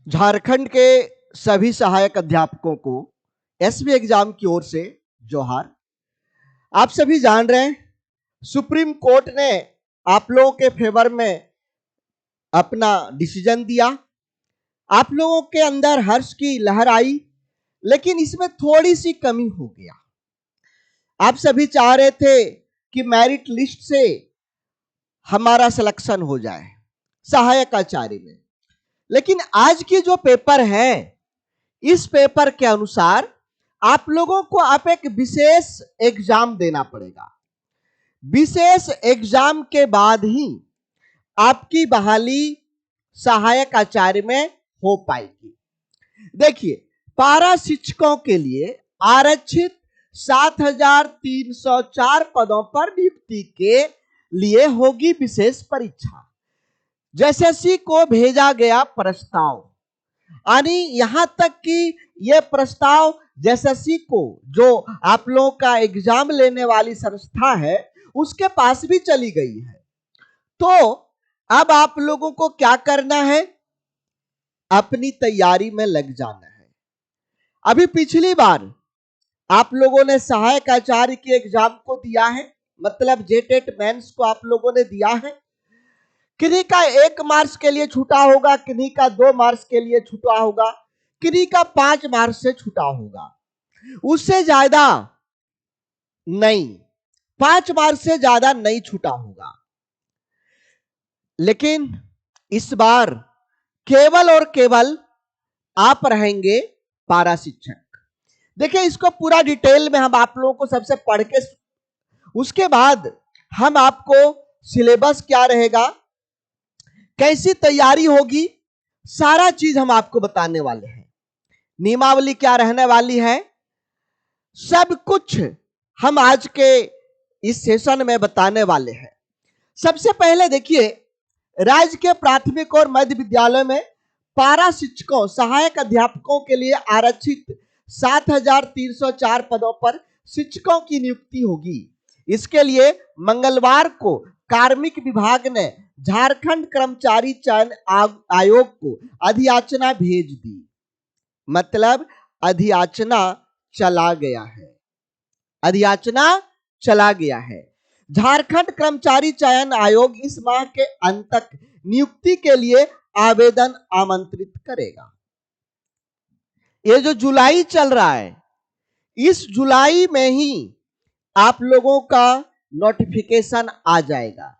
झारखंड के सभी सहायक अध्यापकों को एसबी एग्जाम की ओर से जोहार। आप सभी जान रहे हैं सुप्रीम कोर्ट ने आप लोगों के फेवर में अपना डिसीजन दिया। आप लोगों के अंदर हर्ष की लहर आई, लेकिन इसमें थोड़ी सी कमी हो गया। आप सभी चाह रहे थे कि मेरिट लिस्ट से हमारा सिलेक्शन हो जाए सहायक आचार्य में, लेकिन आज की जो पेपर है इस पेपर के अनुसार आप लोगों को आप एक विशेष एग्जाम देना पड़ेगा। विशेष एग्जाम के बाद ही आपकी बहाली सहायक आचार्य में हो पाएगी। देखिए, पारा शिक्षकों के लिए आरक्षित 7,304 पदों पर नियुक्ति के लिए होगी विशेष परीक्षा। जेएसएससी को भेजा गया प्रस्ताव, यानी यहां तक कि यह प्रस्ताव जेएसएससी को, जो आप लोगों का एग्जाम लेने वाली संस्था है, उसके पास भी चली गई है। तो अब आप लोगों को क्या करना है? अपनी तैयारी में लग जाना है। अभी पिछली बार आप लोगों ने सहायक आचार्य के एग्जाम को दिया है, मतलब जेटेट मेंस को आप लोगों ने दिया है। किन्हीं का 1 मार्च के लिए छूटा होगा, किन्हीं का 2 मार्च के लिए छूटा होगा, किन्हीं का 5 मार्च से छूटा होगा, उससे ज्यादा नहीं, 5 मार्च से ज्यादा नहीं छूटा होगा। लेकिन इस बार केवल और केवल आप रहेंगे पारा शिक्षक। देखिए, इसको पूरा डिटेल में हम आप लोगों को सबसे पढ़ के, उसके बाद हम आपको सिलेबस क्या रहेगा, कैसी तैयारी होगी, सारा चीज हम आपको बताने वाले हैं। नियमावली क्या रहने वाली है, सब कुछ हम आज के इस सेशन में बताने वाले हैं। सबसे पहले देखिए, राज्य के प्राथमिक और मध्य विद्यालय में पारा शिक्षकों सहायक अध्यापकों के लिए आरक्षित 7,304 पदों पर शिक्षकों की नियुक्ति होगी। इसके लिए मंगलवार को कार्मिक विभाग ने झारखंड कर्मचारी चयन आयोग को अधियाचना भेज दी। मतलब अधियाचना चला गया है, अधियाचना चला गया है। झारखंड कर्मचारी चयन आयोग इस माह के अंत तक नियुक्ति के लिए आवेदन आमंत्रित करेगा। ये जो जुलाई चल रहा है, इस जुलाई में ही आप लोगों का नोटिफिकेशन आ जाएगा।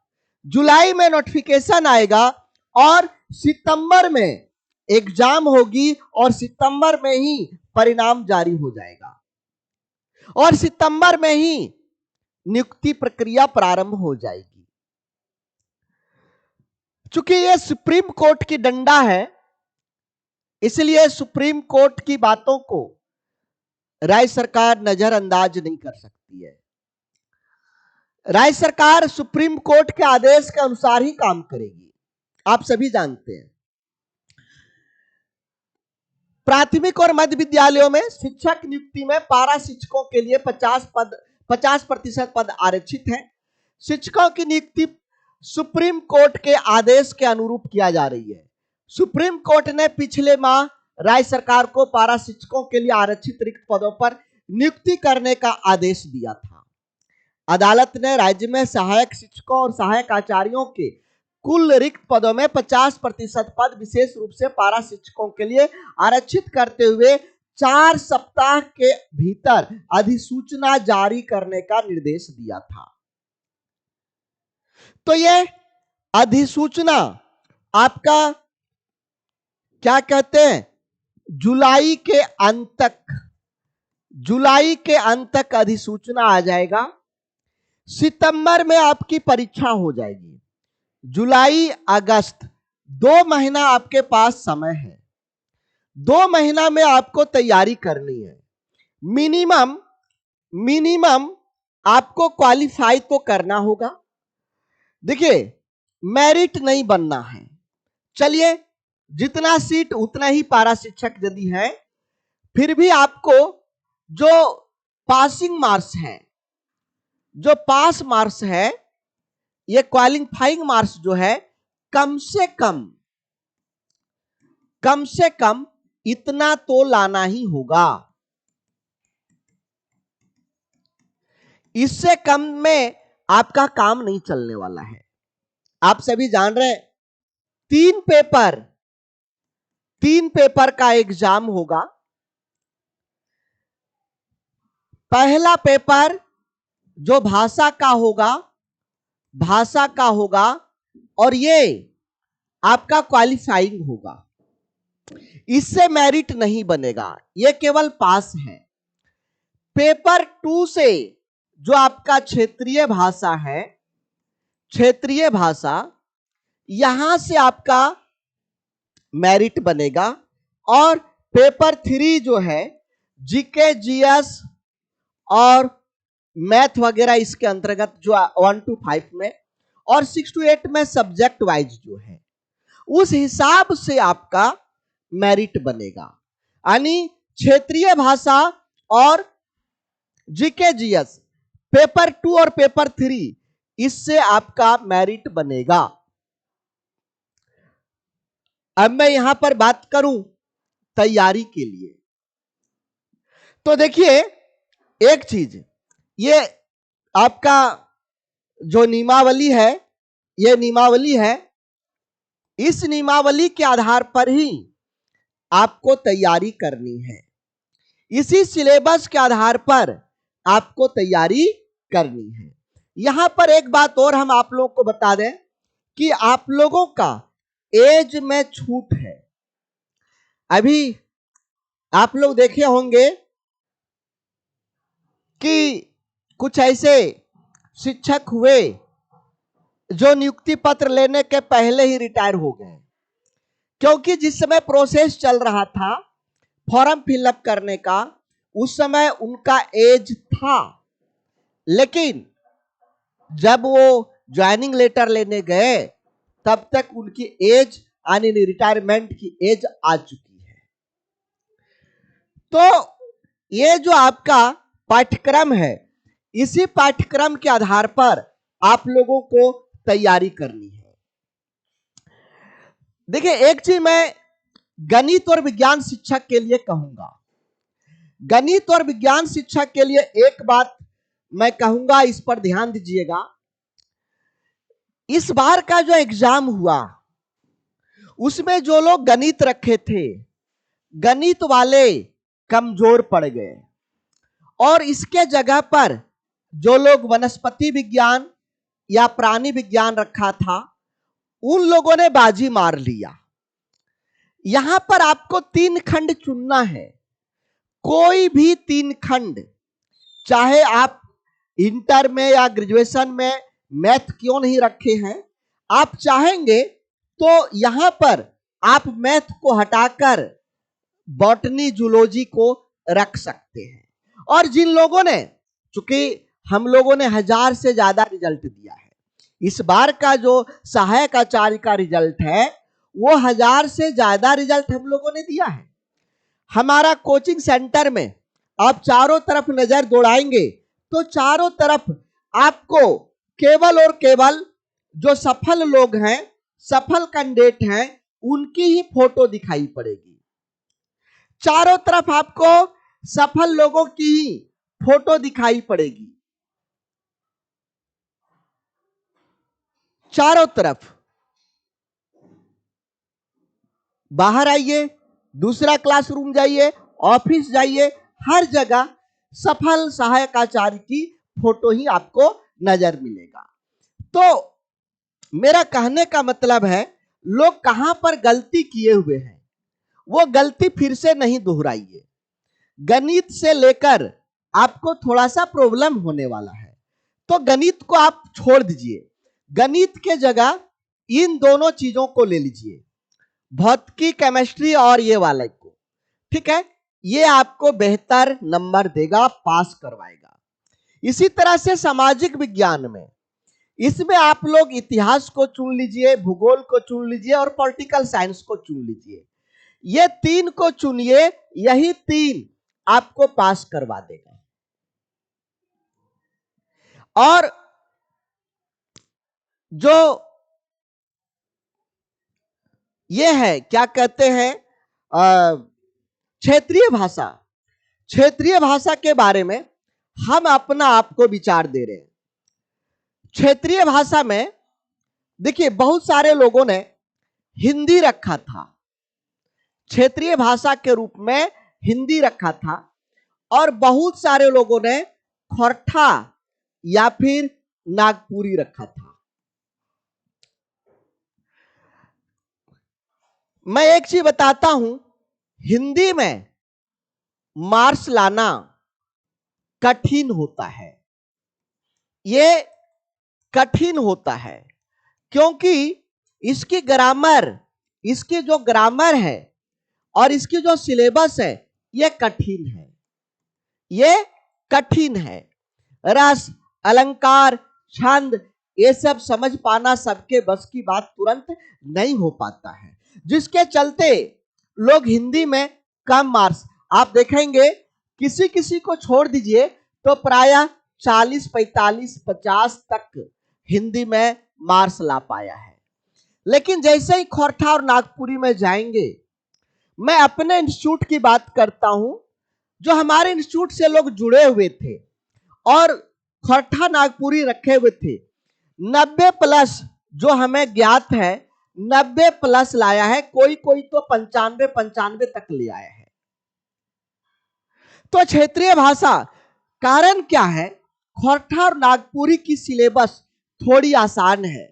जुलाई में नोटिफिकेशन आएगा और सितंबर में एग्जाम होगी और सितंबर में ही परिणाम जारी हो जाएगा और सितंबर में ही नियुक्ति प्रक्रिया प्रारंभ हो जाएगी। चूंकि यह सुप्रीम कोर्ट की डंडा है, इसलिए सुप्रीम कोर्ट की बातों को राज्य सरकार नजरअंदाज नहीं कर सकती है। राज्य सरकार सुप्रीम कोर्ट के आदेश के अनुसार ही काम करेगी, आप सभी जानते हैं। प्राथमिक और मध्य विद्यालयों में शिक्षक नियुक्ति में पारा शिक्षकों के लिए 50% पद आरक्षित हैं। शिक्षकों की नियुक्ति सुप्रीम कोर्ट के आदेश के अनुरूप किया जा रही है। सुप्रीम कोर्ट ने पिछले माह राज्य सरकार को पारा शिक्षकों के लिए आरक्षित रिक्त पदों पर नियुक्ति करने का आदेश दिया था। अदालत ने राज्य में सहायक शिक्षकों और सहायक आचार्यों के कुल रिक्त पदों में 50% पद विशेष रूप से पारा शिक्षकों के लिए आरक्षित करते हुए 4 सप्ताह के भीतर अधिसूचना जारी करने का निर्देश दिया था। तो यह अधिसूचना आपका क्या कहते हैं, जुलाई के अंत तक अधिसूचना आ जाएगा। सितंबर में आपकी परीक्षा हो जाएगी। जुलाई अगस्त 2 महीना आपके पास समय है। 2 महीना में आपको तैयारी करनी है। मिनिमम आपको क्वालिफाई तो करना होगा। देखिए, मेरिट नहीं बनना है। चलिए, जितना सीट उतना ही पारा शिक्षक यदि है, फिर भी आपको जो पासिंग मार्क्स है, जो पास मार्क्स है, ये क्वालिफाइंग मार्क्स जो है, कम से कम से कम इतना तो लाना ही होगा। इससे कम में आपका काम नहीं चलने वाला है। आप सभी जान रहे हैं, तीन पेपर का एग्जाम होगा। पहला पेपर जो भाषा का होगा और ये आपका क्वालिफाइंग होगा। इससे मेरिट नहीं बनेगा, ये केवल पास है। पेपर 2 से जो आपका क्षेत्रीय भाषा है, क्षेत्रीय भाषा, यहां से आपका मेरिट बनेगा। और पेपर 3 जो है जीके जीएस और मैथ वगैरह इसके अंतर्गत जो 1 to 5 में और 6 to 8 में सब्जेक्ट वाइज जो है, उस हिसाब से आपका मेरिट बनेगा। यानी क्षेत्रीय भाषा और जीके जीएस पेपर 2 और पेपर 3, इससे आपका मेरिट बनेगा। अब मैं यहां पर बात करूं तैयारी के लिए, तो देखिए एक चीज, ये आपका जो नियमावली है, ये नियमावली है, इस नियमावली के आधार पर ही आपको तैयारी करनी है। इसी सिलेबस के आधार पर आपको तैयारी करनी है। यहां पर एक बात और हम आप लोगों को बता दें कि आप लोगों का एज में छूट है। अभी आप लोग देखे होंगे कि कुछ ऐसे शिक्षक हुए जो नियुक्ति पत्र लेने के पहले ही रिटायर हो गए, क्योंकि जिस समय प्रोसेस चल रहा था फॉर्म फिलअप करने का, उस समय उनका एज था, लेकिन जब वो ज्वाइनिंग लेटर लेने गए तब तक उनकी एज यानी रिटायरमेंट की एज आ चुकी है। तो ये जो आपका पाठ्यक्रम है, इसी पाठ्यक्रम के आधार पर आप लोगों को तैयारी करनी है। देखिए एक चीज मैं गणित और विज्ञान शिक्षक के लिए कहूंगा, गणित और विज्ञान शिक्षक के लिए एक बात मैं कहूंगा, इस पर ध्यान दीजिएगा। इस बार का जो एग्जाम हुआ उसमें जो लोग गणित रखे थे, गणित वाले कमजोर पड़ गए और इसके जगह पर जो लोग वनस्पति विज्ञान या प्राणी विज्ञान रखा था, उन लोगों ने बाजी मार लिया। यहां पर आपको 3 खंड चुनना है, कोई भी 3 खंड, चाहे आप इंटर में या ग्रेजुएशन में मैथ क्यों नहीं रखे हैं, आप चाहेंगे तो यहां पर आप मैथ को हटाकर बॉटनी जूलॉजी को रख सकते हैं। और जिन लोगों ने, चूंकि हम लोगों ने 1000 से ज्यादा रिजल्ट दिया है, इस बार का जो सहायक आचार्य का रिजल्ट है वो 1000 से ज्यादा रिजल्ट हम लोगों ने दिया है। हमारा कोचिंग सेंटर में आप चारों तरफ नजर दौड़ाएंगे तो चारों तरफ आपको केवल और केवल जो सफल लोग हैं, सफल कैंडिडेट हैं, उनकी ही फोटो दिखाई पड़ेगी। चारों तरफ आपको सफल लोगों की ही फोटो दिखाई पड़ेगी, चारों तरफ। बाहर आइए, दूसरा क्लासरूम जाइए, ऑफिस जाइए, हर जगह सफल सहायक आचार्य की फोटो ही आपको नजर मिलेगा। तो मेरा कहने का मतलब है, लोग कहां पर गलती किए हुए हैं वो गलती फिर से नहीं दोहराइए। गणित से लेकर आपको थोड़ा सा प्रॉब्लम होने वाला है, तो गणित को आप छोड़ दीजिए, गणित के जगह इन दोनों चीजों को ले लीजिए, भौतिकी, केमिस्ट्री और ये वाले को, ठीक है। ये आपको बेहतर नंबर देगा, पास करवाएगा। इसी तरह से सामाजिक विज्ञान में, इसमें आप लोग इतिहास को चुन लीजिए, भूगोल को चुन लीजिए और पॉलिटिकल साइंस को चुन लीजिए। ये 3 को चुनिए, यही 3 आपको पास करवा देगा। और जो ये है, क्या कहते हैं, क्षेत्रीय भाषा, क्षेत्रीय भाषा के बारे में हम अपना आपको विचार दे रहे हैं। क्षेत्रीय भाषा में देखिए बहुत सारे लोगों ने हिंदी रखा था, क्षेत्रीय भाषा के रूप में हिंदी रखा था, और बहुत सारे लोगों ने खोरठा या फिर नागपुरी रखा था। मैं एक चीज बताता हूं, हिंदी में मार्क्स लाना कठिन होता है, ये कठिन होता है क्योंकि इसकी ग्रामर, इसकी जो ग्रामर है और इसकी जो सिलेबस है ये कठिन है, ये कठिन है। रस, अलंकार, छंद, ये सब समझ पाना सबके बस की बात तुरंत नहीं हो पाता है, जिसके चलते लोग हिंदी में कम मार्क्स, आप देखेंगे किसी किसी को छोड़ दीजिए तो प्रायः 40, 45, 50 तक हिंदी में मार्क्स ला पाया है। लेकिन जैसे ही खोरठा और नागपुरी में जाएंगे, मैं अपने इंस्टीट्यूट की बात करता हूं, जो हमारे इंस्टीट्यूट से लोग जुड़े हुए थे और खोरठा नागपुरी रखे हुए थे, 90 प्लस जो हमें ज्ञात है 90 प्लस लाया है, कोई कोई तो 95 तक ले आया है। तो क्षेत्रीय भाषा, कारण क्या है, खोरठा और नागपुरी की सिलेबस थोड़ी आसान है,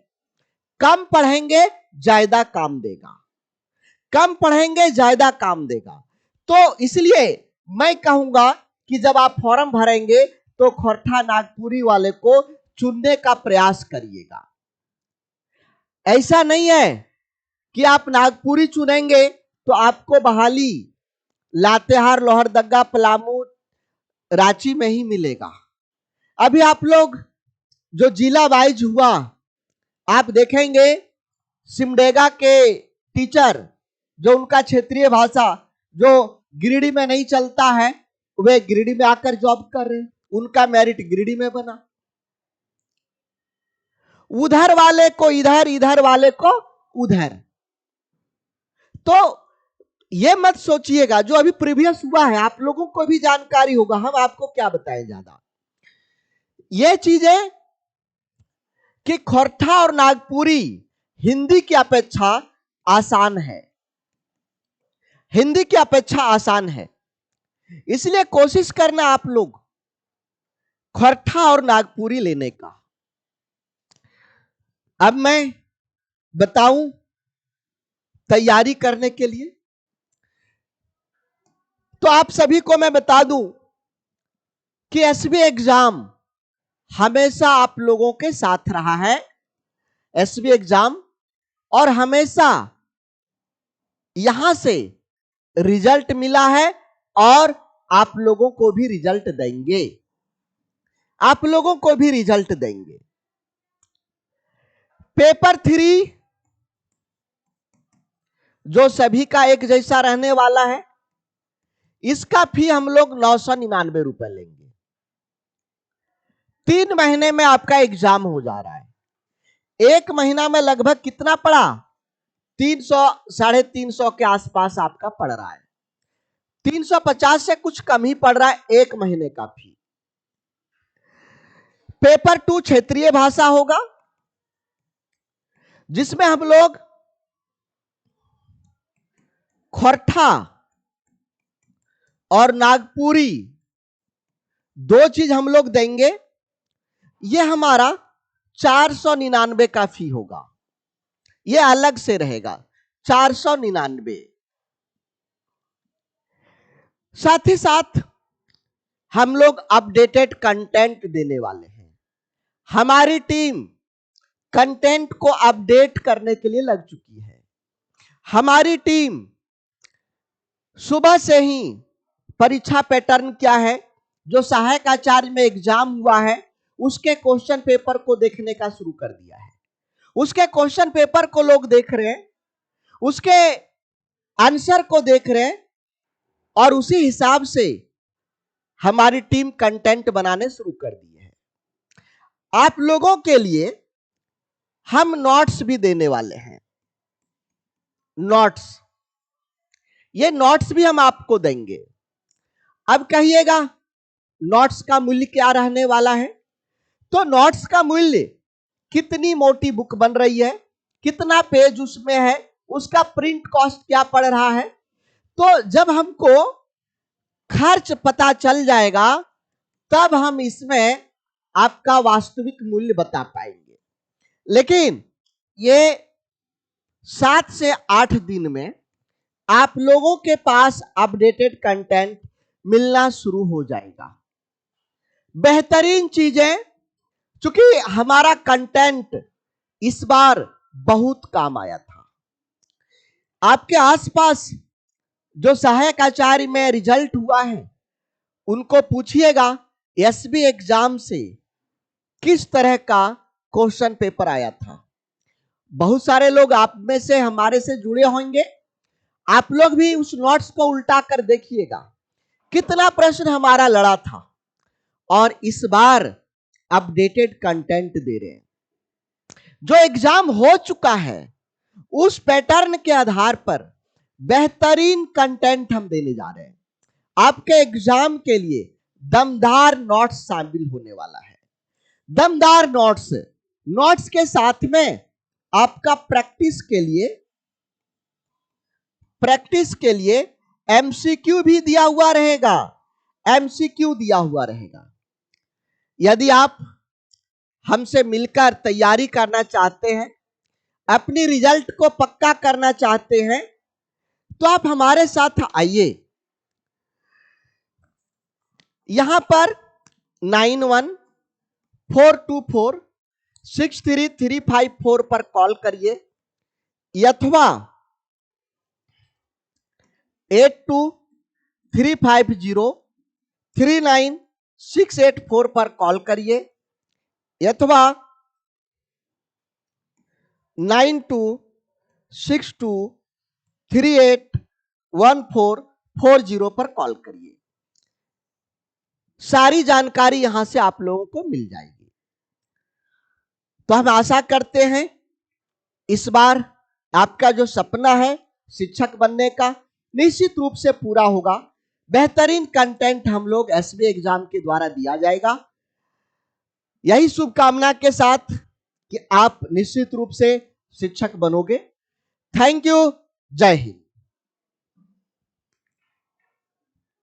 कम पढ़ेंगे ज्यादा काम देगा, कम पढ़ेंगे ज्यादा काम देगा। तो इसलिए मैं कहूंगा कि जब आप फॉर्म भरेंगे तो खोरठा नागपुरी वाले को चुनने का प्रयास करिएगा। ऐसा नहीं है कि आप नागपुरी चुनेंगे तो आपको बहाली लातेहार, लोहरदगा, पलामू, रांची में ही मिलेगा। अभी आप लोग जो जिला वाइज हुआ, आप देखेंगे सिमडेगा के टीचर जो उनका क्षेत्रीय भाषा जो गिरिडीह में नहीं चलता है, वे गिरिडीह में आकर जॉब कर रहे हैं, उनका मेरिट गिरिडीह में बना। उधर वाले को इधर, इधर वाले को उधर। तो ये मत सोचिएगा, जो अभी प्रीवियस हुआ है आप लोगों को भी जानकारी होगा, हम आपको क्या बताएं ज्यादा। ये चीजें कि खोरठा और नागपुरी हिंदी की अपेक्षा आसान है, हिंदी की अपेक्षा आसान है, इसलिए कोशिश करना आप लोग खोरठा और नागपुरी लेने का। अब मैं बताऊं तैयारी करने के लिए, तो आप सभी को मैं बता दूं कि एसबी एग्जाम हमेशा आप लोगों के साथ रहा है, एसबी एग्जाम, और हमेशा यहां से रिजल्ट मिला है और आप लोगों को भी रिजल्ट देंगे, आप लोगों को भी रिजल्ट देंगे। पेपर 3 जो सभी का एक जैसा रहने वाला है, इसका फी हम लोग 999 रुपए लेंगे। 3 महीने में आपका एग्जाम हो जा रहा है, एक महीना में लगभग कितना पड़ा, 300, 350 के आसपास आपका पड़ रहा है, 350 से कुछ कम ही पड़ रहा है एक महीने का फी। पेपर 2 क्षेत्रीय भाषा होगा, जिसमें हम लोग खोरठा और नागपुरी 2 चीज हम लोग देंगे। यह हमारा 499 का फी होगा, यह अलग से रहेगा 499। साथ ही साथ हम लोग अपडेटेड कंटेंट देने वाले हैं, हमारी टीम कंटेंट को अपडेट करने के लिए लग चुकी है। हमारी टीम सुबह से ही परीक्षा पैटर्न क्या है, जो सहायक आचार्य में एग्जाम हुआ है उसके क्वेश्चन पेपर को देखने का शुरू कर दिया है, उसके क्वेश्चन पेपर को लोग देख रहे हैं, उसके आंसर को देख रहे हैं, और उसी हिसाब से हमारी टीम कंटेंट बनाने शुरू कर दिए हैं। आप लोगों के लिए हम नोट्स भी देने वाले हैं, नोट्स। ये नोट्स भी हम आपको देंगे। अब कहिएगा नोट्स का मूल्य क्या रहने वाला है? तो नोट्स का मूल्य कितनी मोटी बुक बन रही है, कितना पेज उसमें है, उसका प्रिंट कॉस्ट क्या पड़ रहा है। तो जब हमको खर्च पता चल जाएगा तब हम इसमें आपका वास्तविक मूल्य बता पाएंगे। लेकिन ये 7 से 8 दिन में आप लोगों के पास अपडेटेड कंटेंट मिलना शुरू हो जाएगा। बेहतरीन चीजें, चूंकि हमारा कंटेंट इस बार बहुत काम आया था। आपके आसपास जो सहायक आचार्य में रिजल्ट हुआ है उनको पूछिएगा एसबी एग्जाम से किस तरह का क्वेश्चन पेपर आया था। बहुत सारे लोग आप में से हमारे से जुड़े होंगे, आप लोग भी उस नोट्स को उल्टा कर देखिएगा कितना प्रश्न हमारा लड़ा था। और इस बार अपडेटेड कंटेंट दे रहे हैं। जो एग्जाम हो चुका है उस पैटर्न के आधार पर बेहतरीन कंटेंट हम देने जा रहे हैं। आपके एग्जाम के लिए दमदार नोट्स शामिल होने वाला है। दमदार नोट्स के साथ में आपका प्रैक्टिस के लिए एमसीक्यू भी दिया हुआ रहेगा। एमसीक्यू दिया हुआ रहेगा। यदि आप हमसे मिलकर तैयारी करना चाहते हैं, अपनी रिजल्ट को पक्का करना चाहते हैं, तो आप हमारे साथ आइए। यहां पर 9142463354 पर कॉल करिए अथवा 8235039684 पर कॉल करिए अथवा 9262381440 पर कॉल करिए। सारी जानकारी यहां से आप लोगों को मिल जाएगी। तो हम आशा करते हैं इस बार आपका जो सपना है शिक्षक बनने का निश्चित रूप से पूरा होगा। बेहतरीन कंटेंट हम लोग एसबी एग्जाम के द्वारा दिया जाएगा। यही शुभकामना के साथ कि आप निश्चित रूप से शिक्षक बनोगे। Thank you. जय हिंद।